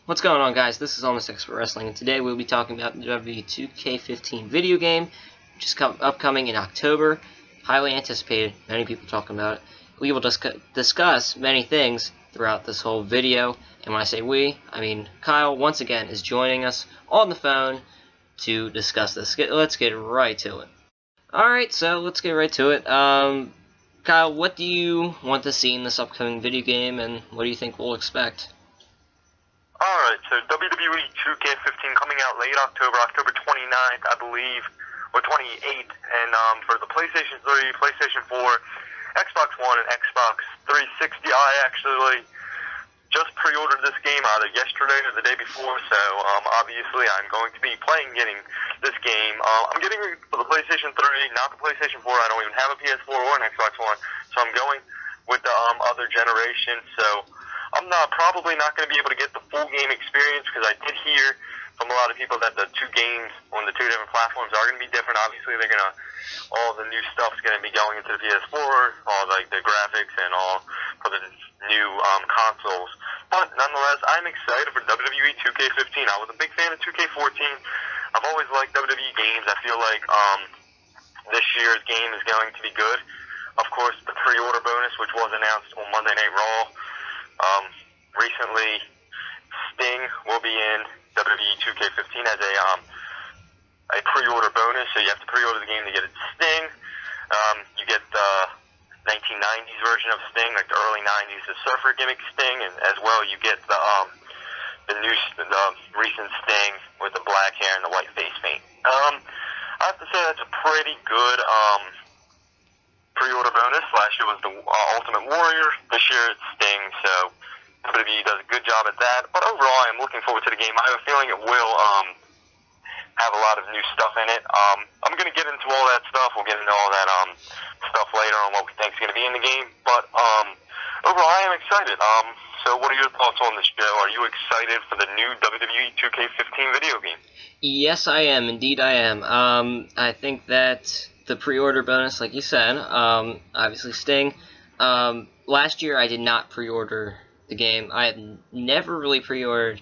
What's going on, guys? This is Almost Expert Wrestling, and today we'll be talking about the Wwe 2K15 video game, which is upcoming in October. Highly anticipated. Many people talking about it. We will discuss many things throughout this whole video, and when I say we, I mean Kyle once again is joining us on the phone to discuss this. Let's get right to it. Alright, so let's get right to it. Kyle, what do you want to see in this upcoming video game, and what do you think we'll expect? Alright, so WWE 2K15 coming out late October, October 29th, I believe, or 28th, and for the PlayStation 3, PlayStation 4, Xbox One, and Xbox 360. I actually just pre-ordered this game either yesterday or the day before, so obviously I'm going to be getting this game. I'm getting it for the PlayStation 3, not the PlayStation 4. I don't even have a PS4 or an Xbox One, so I'm going with the other generation, so I'm probably not going to be able to get the full game experience, because I did hear from a lot of people that the two games on the two different platforms are going to be different. Obviously, all the new stuff's going to be going into the PS4, all like the graphics and all for the new consoles. But nonetheless, I'm excited for WWE 2K15. I was a big fan of 2K14. I've always liked WWE games. I feel like this year's game is going to be good. Of course, the pre-order bonus, which was announced on Monday Night Raw. Recently, Sting will be in WWE 2K15 as a pre-order bonus, so you have to pre-order the game to get it Sting. You get the 1990s version of Sting, like the early 90s, the surfer gimmick Sting, and as well you get the recent Sting with the black hair and the white face paint. I have to say that's a pretty good pre-order bonus. Last year was the Ultimate Warrior. This year it's Sting, so WWE does a good job at that. But overall, I'm looking forward to the game. I have a feeling it will have a lot of new stuff in it. I'm going to get into all that stuff. We'll get into all that stuff later on what we think is going to be in the game. But overall, I am excited. So what are your thoughts on this show? Are you excited for the new WWE 2K15 video game? Yes, I am. Indeed, I am. I think that the pre-order bonus, like you said, obviously Sting. Last year, I did not pre-order the game. I had never really pre-ordered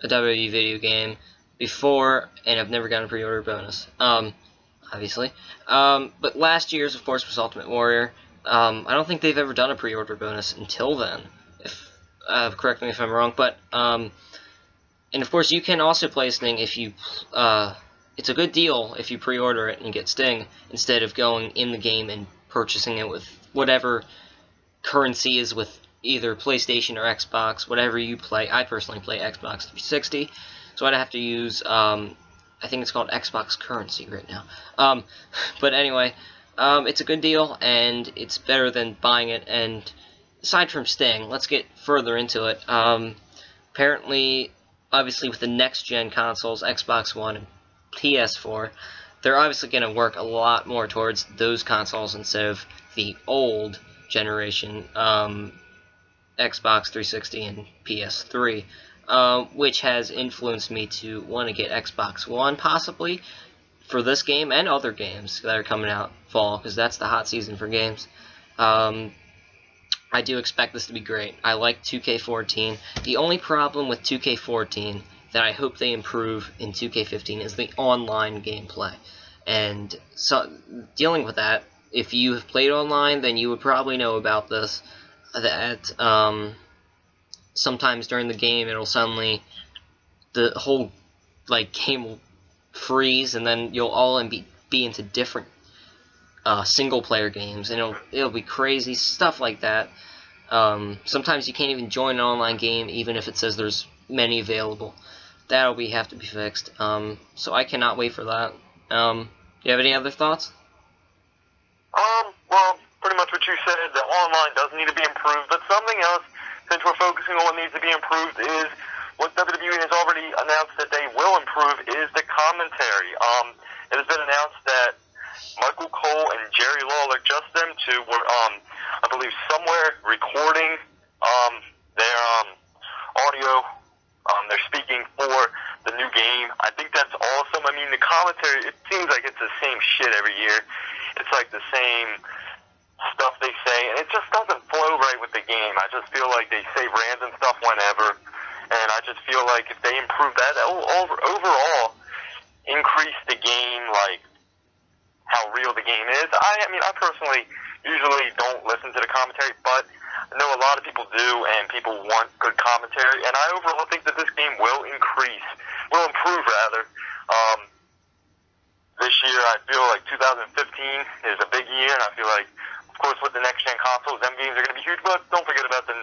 a WWE video game before, and I've never gotten a pre-order bonus, obviously. But last year's, of course, was Ultimate Warrior. I don't think they've ever done a pre-order bonus until then, if correct me if I'm wrong. But and of course, you can also play Sting if you it's a good deal if you pre-order it and you get Sting instead of going in the game and purchasing it with whatever currency is with either PlayStation or Xbox, whatever you play. I personally play Xbox 360, so I'd have to use, I think it's called Xbox currency right now. But anyway, it's a good deal, and it's better than buying it. And aside from Sting, let's get further into it. Apparently, obviously with the next-gen consoles, Xbox One and PS4, they're obviously going to work a lot more towards those consoles instead of the old generation, Xbox 360 and PS3, which has influenced me to want to get Xbox One, possibly, for this game and other games that are coming out fall, because that's the hot season for games. I do expect this to be great. I like 2K14. The only problem with 2K14 that I hope they improve in 2K15 is the online gameplay. And so, dealing with that, if you have played online, then you would probably know about this, that sometimes during the game it'll suddenly, the whole game will freeze, and then you'll all be into different single player games, and it'll be crazy stuff like that. Sometimes you can't even join an online game even if it says there's many available. That'll have to be fixed. So I cannot wait for that. Do you have any other thoughts? Well, pretty much what you said, the online does need to be improved, but something else, since we're focusing on what needs to be improved, is what WWE has already announced that they will improve is the commentary. It has been announced that Michael Cole and Jerry Lawler, just them two, were, I believe, somewhere recording their audio. They're speaking for the new game. I think that's awesome. I mean, the commentary, it seems like it's the same shit every year. It's like the same stuff they say, and it just doesn't flow right with the game. I just feel like they say random stuff whenever, and I just feel like if they improve that, that will overall increase the game, like how real the game is. I mean, I personally usually don't listen to the commentary, but I know a lot of people do, and people want good commentary, and I overall think that this game will improve rather. This year, I feel like 2015 is a big year, and I feel like, of course, with the next-gen consoles, them games are going to be huge, but don't forget about the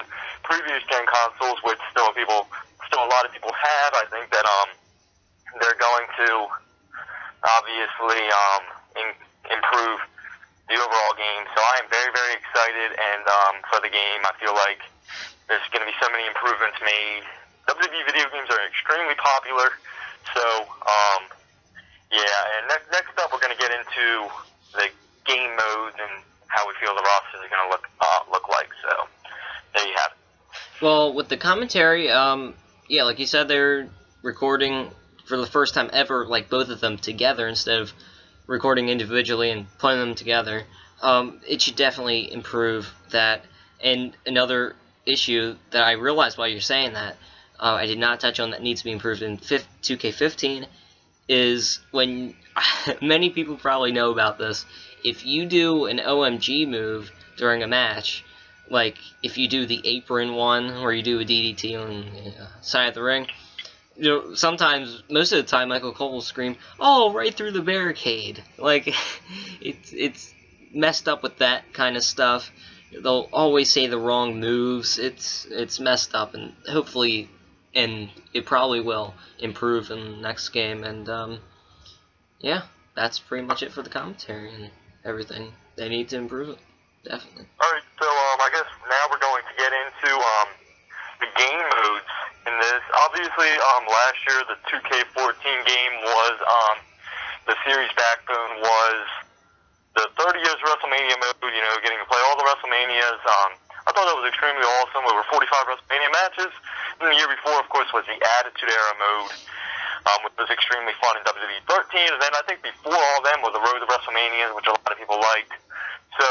previous-gen consoles, which still a lot of people have. I think that they're going to obviously improve the overall game. So I am very, very excited, and for the game, I feel like there's going to be so many improvements made. WWE video games are extremely popular, so yeah. And next up, we're going to get into the game modes and how we feel the rosters are going to look like. So there you have it. Well, with the commentary, yeah, like you said, they're recording for the first time ever, like both of them together instead of recording individually and putting them together. It should definitely improve that. And another issue that I realized while you're saying that, I did not touch on that needs to be improved in 2K15, is when many people probably know about this. If you do an OMG move during a match, like if you do the apron one or you do a DDT on the side of the ring, you know, sometimes, most of the time, Michael Cole will scream, "Oh, right through the barricade!" Like, it's messed up with that kind of stuff. They'll always say the wrong moves. It's messed up, and hopefully, and it probably will improve in the next game. And yeah, that's pretty much it for the commentary and everything. They need to improve it, definitely. All right, so I guess now we're going to get into the game modes in this. Obviously, last year the 2K14 game was the series backbone was the 30 years WrestleMania mode. You know, getting to play all the WrestleManias. I thought that was extremely awesome. Over 45 WrestleMania matches. And the year before, of course, was the Attitude Era mode, which was extremely fun in WWE 13. And then I think before all them was the Road to WrestleMania, which a lot of people liked. So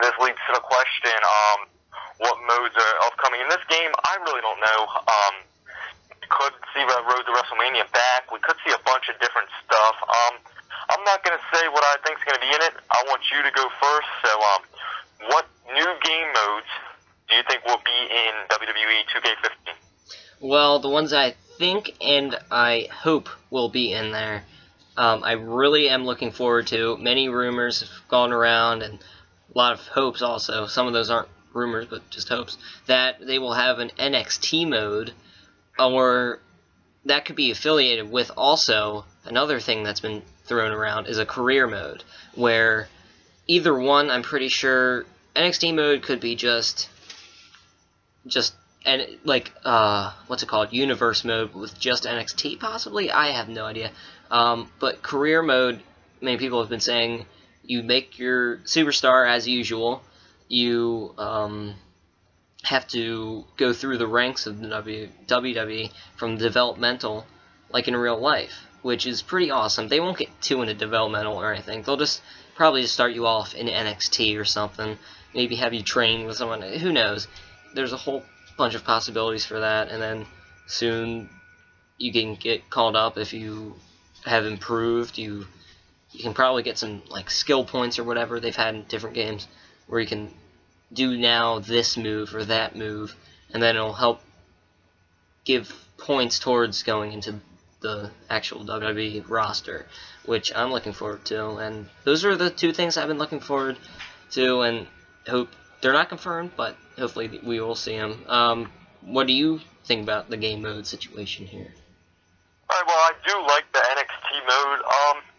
this leads to the question, what modes are upcoming in this game? I really don't know. We could see the Road to WrestleMania back. We could see a bunch of different stuff. I'm not going to say what I think is going to be in it. I want you to go first. So, what new game modes do you think will be in WWE 2K15? Well, the ones I think and I hope will be in there, I really am looking forward to. Many rumors have gone around, and a lot of hopes also. Some of those aren't rumors, but just hopes, that they will have an NXT mode, or that could be affiliated with also another thing that's been thrown around is a career mode, where either one, I'm pretty sure, NXT mode could be just and like what's it called, universe mode with just NXT possibly. I have no idea. But career mode, many people have been saying you make your superstar as usual. You have to go through the ranks of the WWE from developmental, like in real life, which is pretty awesome. They won't get too into developmental or anything. They'll probably just start you off in NXT or something. Maybe have you train with someone. Who knows? There's a whole bunch of possibilities for that, and then soon you can get called up if you have improved. You can probably get some like skill points or whatever they've had in different games, where you can do now this move or that move, and then it'll help give points towards going into the actual WWE roster, which I'm looking forward to. And those are the two things I've been looking forward to, and hope they're not confirmed, but hopefully we will see them. What do you think about the game mode situation here? Alright, well, I do like the NXT mode.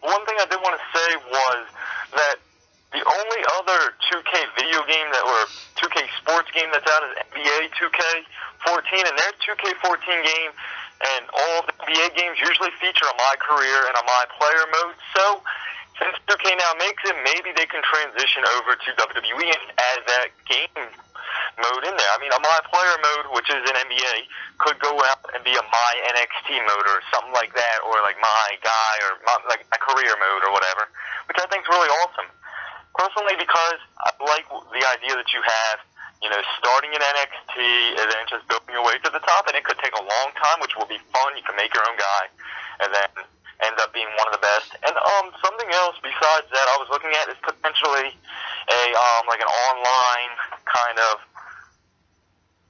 One thing I did want to say was that the only other 2K video game or 2K sports game that's out is NBA 2K14, and their 2K14 game and all the NBA games usually feature a My Career and a My Player mode. So, since 2K now makes it, maybe they can transition over to WWE and add that game mode in there. I mean, a My Player mode, which is in NBA, could go out and be a My NXT mode or something like that, or like My Guy, or like My Career mode or whatever, which I think is really awesome. Personally, because I like the idea that you have starting in NXT and then just building your way to the top, and it could take a long time, which will be fun. You can make your own guy, and then end up being one of the best. And something else besides that I was looking at is potentially a like an online kind of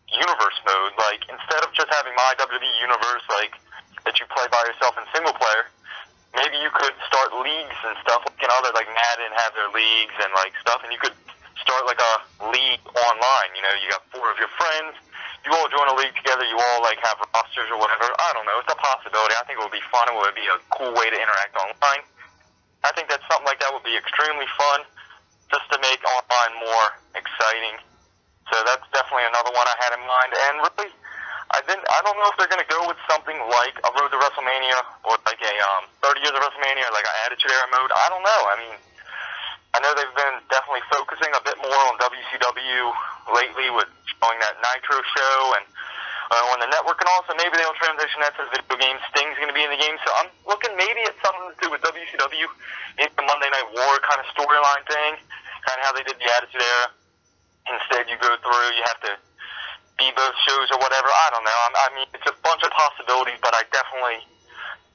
universe mode. Like, instead of just having my WWE universe, like, that you play by yourself in single player, maybe you could start leagues and stuff. Like Madden have their leagues and like stuff, and you could start like a league online. You got 4 of your friends, you all join a league together, you all like have rosters or whatever. I don't know, it's a possibility. I think it would be fun. It would be a cool way to interact online. I think that something like that would be extremely fun, just to make online more exciting. So that's definitely another one I had in mind. And really, I don't know if they're going to go with something like a Road to WrestleMania or like a 30 Years of WrestleMania, or like an Attitude Era mode. I don't know. I mean, I know they've been definitely focusing a bit more on WCW lately with showing that Nitro show and on the network, and also maybe they'll transition that to the video game. Sting's going to be in the game, so I'm looking maybe at something to do with WCW, maybe the Monday Night War kind of storyline thing, kind of how they did the Attitude Era. Instead, you go through, you have to be both shows or whatever. I don't know. I mean, it's a bunch of possibilities, but I definitely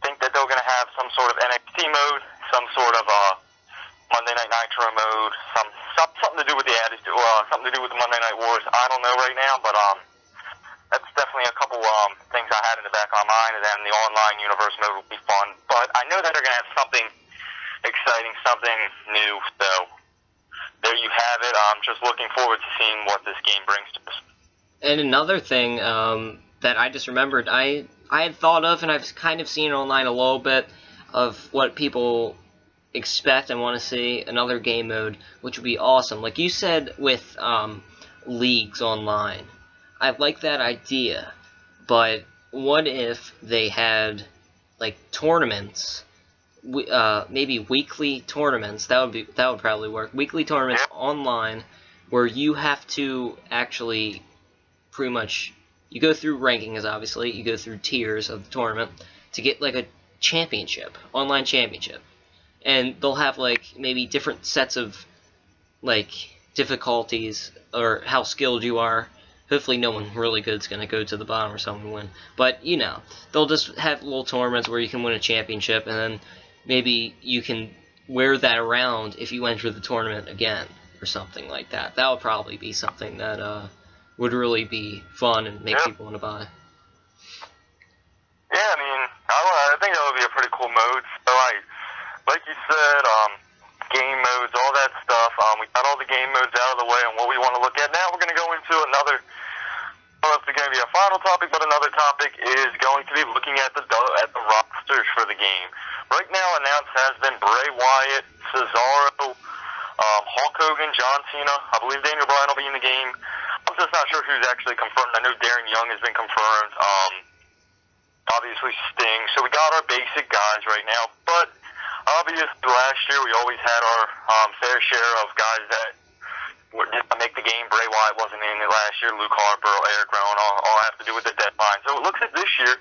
think that they're going to have some sort of NXT mode, some sort of Monday Night Nitro mode, something to do with the Attitude, something to do with the Monday Night Wars. I don't know right now, but that's definitely a couple things I had in the back of my mind, and then the online universe mode will be fun. But I know that they're going to have something exciting, something new, so there you have it. I'm just looking forward to seeing what this game brings to us. And another thing that I just remembered, I had thought of, and I've kind of seen online a little bit, of what people expect and want to see, another game mode, which would be awesome. Like you said with leagues online. I like that idea, but what if they had like tournaments, maybe weekly tournaments? That would probably work. Weekly tournaments online, where you have to actually pretty much, you go through rankings, obviously, you go through tiers of the tournament to get like a championship, online championship. And they'll have like maybe different sets of like difficulties or how skilled you are. Hopefully no one really good is going to go to the bottom or something and win. But, they'll just have little tournaments where you can win a championship, and then maybe you can wear that around if you enter the tournament again or something like that. That would probably be something that would really be fun and make people want to buy. Yeah, I mean, I think that would be a pretty cool mode. So, like you said, game modes, all that stuff. We got all the game modes out of the way and what we want to look at. Now we're going to go into another, I don't know if it's going to be a final topic, but another topic is going to be looking at the rosters for the game. Right now, announced has been Bray Wyatt, Cesaro, Hulk Hogan, John Cena. I believe Daniel Bryan will be in the game. I'm just not sure who's actually confirmed. I know Darren Young has been confirmed. Obviously Sting. So we got our basic guys right now. But obviously last year we always had our fair share of guys that didn't make the game. Bray Wyatt wasn't in it last year. Luke Harper, Eric Rowan, all have to do with the deadline. So it looks at this year.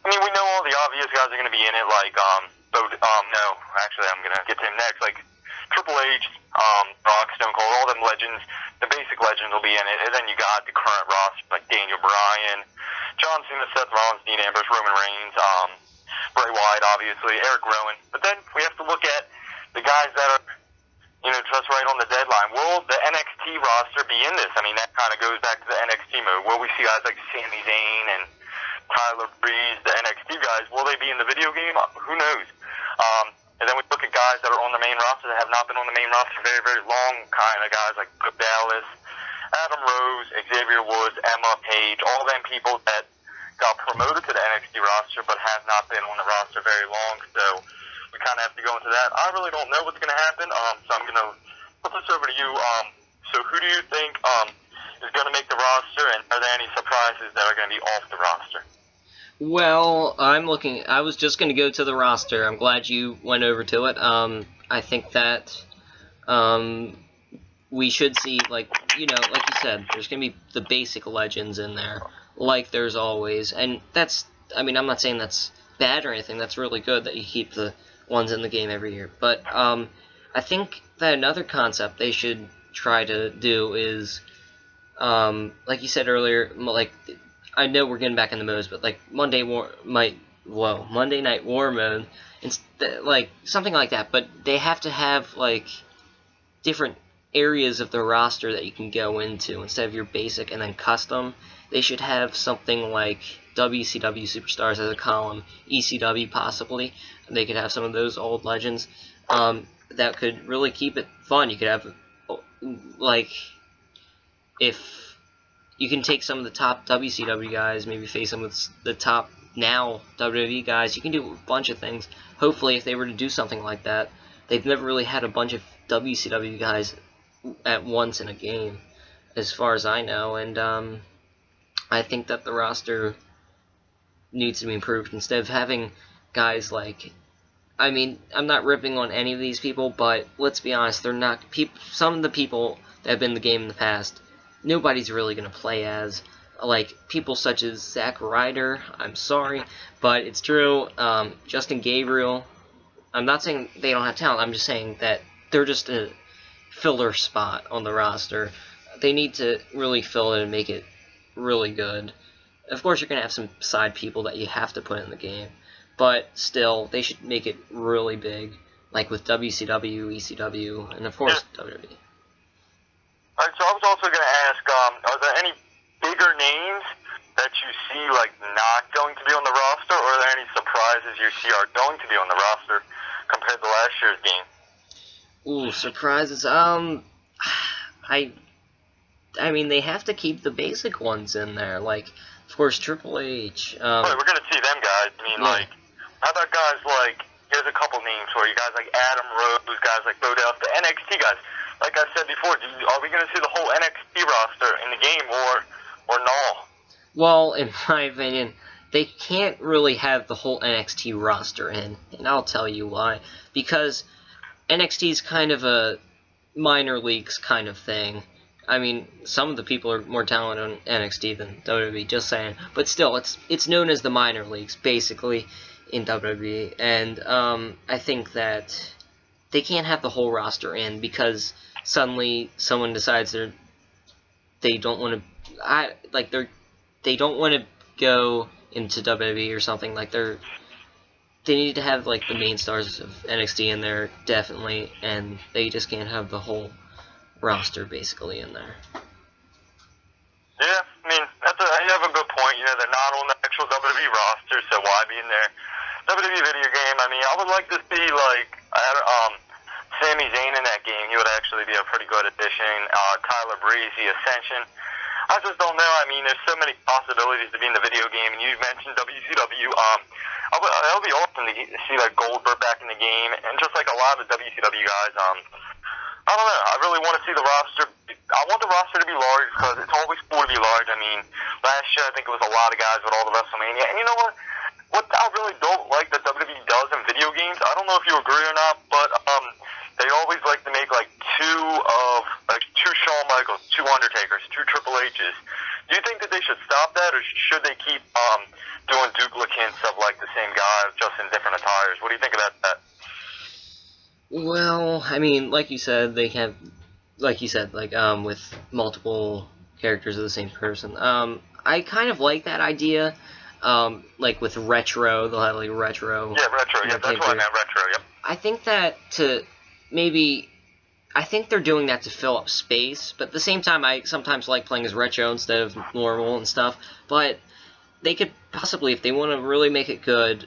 I mean, we know all the obvious guys are going to be in it. Like no, actually I'm going to get to him next. Like Triple H, Rock, Stone Cold, all them legends, the basic legends will be in it. And then you got the current roster, like Daniel Bryan, John Cena, Seth Rollins, Dean Ambrose, Roman Reigns, Bray Wyatt, obviously, Eric Rowan. But then we have to look at the guys that are, just right on the deadline. Will the NXT roster be in this? I mean, that kind of goes back to the NXT mode. Will we see guys like Sami Zayn and Tyler Breeze, the NXT guys? Will they be in the video game? Who knows? And then we look at guys that are on the main roster that have not been on the main roster very, very long, kind of guys like Brooke Dallas, Adam Rose, Xavier Woods, Emma Page, all them people that got promoted to the NXT roster but have not been on the roster very long. So we kind of have to go into that. I really don't know what's going to happen, so I'm going to put this over to you. So who do you think is going to make the roster, and are there any surprises that are going to be off the roster? Well, I was just going to go to the roster. I'm glad you went over to it. I think that we should see, like you said, there's going to be the basic legends in there, like there's always. And that's, I'm not saying that's bad or anything. That's really good that you keep the ones in the game every year. But I think that another concept they should try to do is Like you said earlier, like I know we're getting back in the modes, but like Monday Night War mode, like something like that. But they have to have like different areas of the roster that you can go into instead of your basic and then custom. They should have something like WCW Superstars as a column, ECW possibly. They could have some of those old legends. That could really keep it fun. You could have, like, if you can take some of the top WCW guys, maybe face them with the top now WWE guys. You can do a bunch of things. Hopefully, if they were to do something like that, they've never really had a bunch of WCW guys at once in a game, as far as I know, and I think that the roster needs to be improved. Instead of having guys like, I mean, I'm not ripping on any of these people, but let's be honest, they're not some of the people that have been in the game in the past, nobody's really going to play as. Like, people such as Zack Ryder, I'm sorry, but it's true. Justin Gabriel, I'm not saying they don't have talent, I'm just saying that they're just a filler spot on the roster. They need to really fill it and make it really good. Of course, you're going to have some side people that you have to put in the game, but still, they should make it really big, like with WCW, ECW, and of course, WWE. Alright, so I was also going to ask, are there any bigger names that you see, like, not going to be on the roster, or are there any surprises you see are going to be on the roster compared to last year's game? Ooh, surprises, I mean, they have to keep the basic ones in there, like, of course, Triple H. Right, we're going to see them guys. I mean, like, how about guys like, here's a couple names for you, guys like Adam Rose, guys like Bo Dallas, the NXT guys. Like I said before, are we going to see the whole NXT roster in the game, or no? Well, in my opinion, they can't really have the whole NXT roster in, and I'll tell you why. Because NXT is kind of a minor leagues kind of thing. I mean, some of the people are more talented on NXT than WWE, just saying. But still, it's known as the minor leagues, basically, in WWE. And I think that they can't have the whole roster in because suddenly someone decides they don't want to they don't want to go into WWE or something. Like they need to have like the main stars of NXT in there definitely, and they just can't have the whole roster basically in there. Yeah, I mean, you have a good point. You know, they're not on the actual WWE roster, so why be in there? WWE video game, I mean, I would like to see, like, Sami Zayn in that game. He would actually be a pretty good addition. Tyler Breeze, the Ascension. I just don't know. I mean, there's so many possibilities to be in the video game, and you mentioned WCW. It would be awesome to see, like, Goldberg back in the game, and just like a lot of WCW guys, I don't know. I really want to see the roster. I want the roster to be large because it's always cool to be large. I mean, last year I think it was a lot of guys with all the WrestleMania. And you know what? What I really don't like that WWE does in video games, I don't know if you agree or not, but they always like to make like two Shawn Michaels, two Undertakers, two Triple H's. Do you think that they should stop that, or should they keep doing duplicates of like the same guy just in different attires? What do you think about that? Well, I mean, like you said, they have, with multiple characters of the same person. I kind of like that idea. Like with retro, they'll have like retro. Yeah, retro. Yeah, that's what I meant. Retro. Yep. I think that I think they're doing that to fill up space, but at the same time, I sometimes like playing as retro instead of normal and stuff. But they could possibly, if they want to really make it good,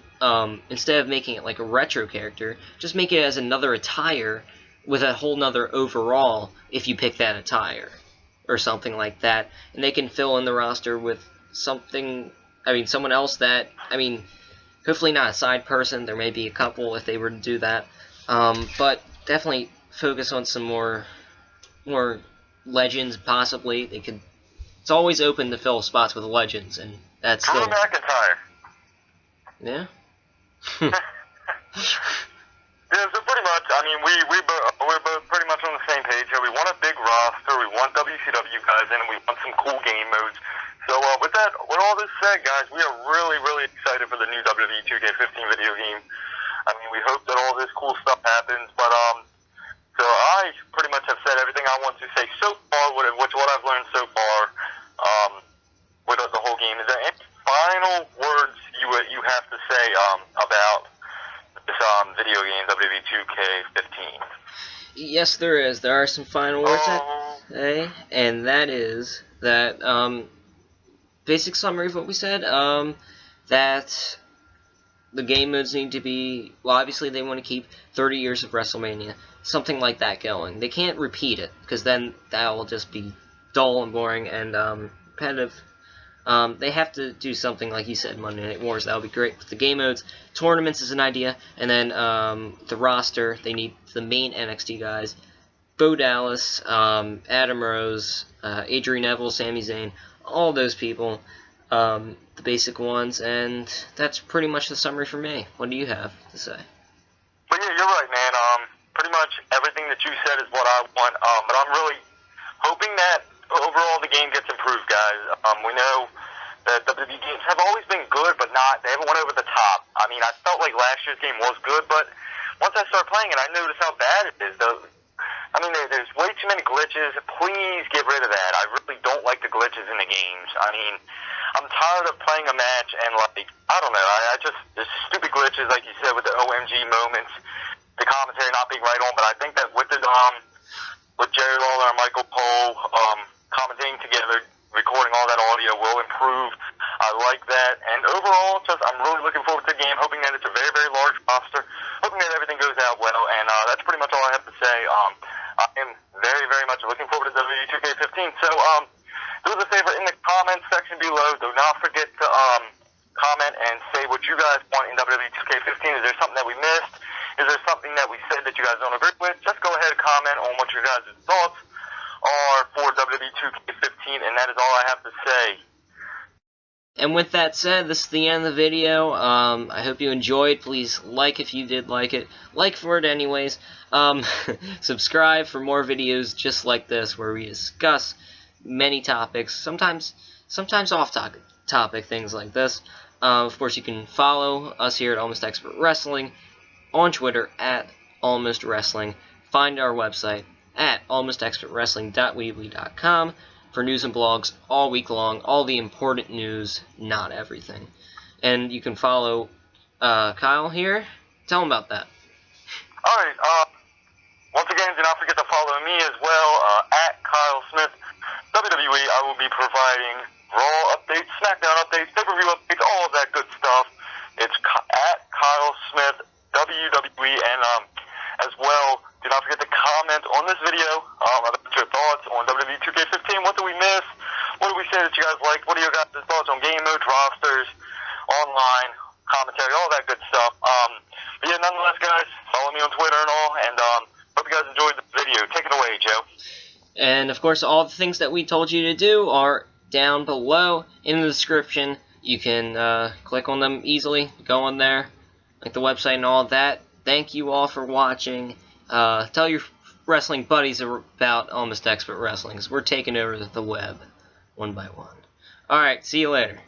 instead of making it like a retro character, just make it as another attire with a whole nother overall if you pick that attire, or something like that. And they can fill in the roster with someone else that, hopefully not a side person. There may be a couple if they were to do that. But definitely focus on some more legends, possibly. It's always open to fill spots with legends, and that's Drew still... McIntyre. Yeah? Yeah, so pretty much, I mean, we're both pretty much on the same page here. We want a big roster, we want WCW guys in, and we want some cool game modes. So with all this said, guys, we are really, really excited for the new WWE 2K15 video game. I mean, we hope that all this cool stuff happens, but so I pretty much have said everything I want to say so far, what I've learned so far. say about this video game, Wwe 2K15? Yes, there is. There are some final words to say, and that is that basic summary of what we said. That the game modes need to be, well, obviously they want to keep 30 years of WrestleMania, something like that going. They can't repeat it, because then that will just be dull and boring and repetitive. They have to do something like you said, Monday Night Wars. That would be great. But the game modes, tournaments is an idea, and then the roster, they need the main NXT guys, Bo Dallas, Adam Rose, Adrian Neville, Sami Zayn, all those people, the basic ones, and that's pretty much the summary for me. What do you have to say? But yeah, you're right, man. Pretty much everything that you said is what I want. But I'm really hoping that overall the game gets improved, guys. We know that WWE games have always been good, but they haven't went over the top. I mean, I felt like last year's game was good, but once I started playing it, I noticed how bad it is. There's way too many glitches. Please get rid of that. I really don't like the glitches in the games. I mean, I'm tired of playing a match and, like, I don't know, there's stupid glitches, like you said, with the OMG moments, the commentary not being right on, but I think that with Jerry Lawler and Michael Cole, commentating together, recording all that audio will improve. I like that, and overall, I'm really looking forward to the game, hoping that it's a very, very large roster, hoping that everything goes out well, and that's pretty much all I have to say. I am very, very much looking forward to Wwe 2K15, so do us a favor in the comments section below. Do not forget to comment and say what you guys want in Wwe 2K15. Is there something that we missed? Is there something that we said that you guys don't agree with? Just go ahead and comment on what your guys' thoughts are for Wwe 2K15, and that is all I have to say. And with that said, this is the end of the video. I hope you enjoyed. Please like if you did like it. Like for it anyways. Subscribe for more videos just like this, where we discuss many topics, sometimes off-topic things like this. Of course, you can follow us here at Almost Expert Wrestling on Twitter at Almost Wrestling. Find our website at almostexpertwrestling.weebly.com for news and blogs all week long, all the important news, not everything. And you can follow Kyle here. Tell him about that. Alright, once again, do not forget to follow me as well, at Kyle Smith WWE. I will be providing Raw updates, SmackDown updates, pay-per-view updates, all of that good stuff. It's at Kyle Smith WWE, and as well, do not forget to comment on this video about your thoughts on Wwe 2K15. What do we miss? What do we say that you guys liked? What are your guys' thoughts on game modes, rosters, online, commentary, all that good stuff. But yeah, nonetheless, guys, follow me on Twitter and all, and hope you guys enjoyed the video. Take it away, Joe. And, of course, all the things that we told you to do are down below in the description. You can click on them easily, go on there, like the website and all that. Thank you all for watching. Tell your wrestling buddies about Almost Expert Wrestling, 'cause we're taking over the web one by one. Alright, see you later.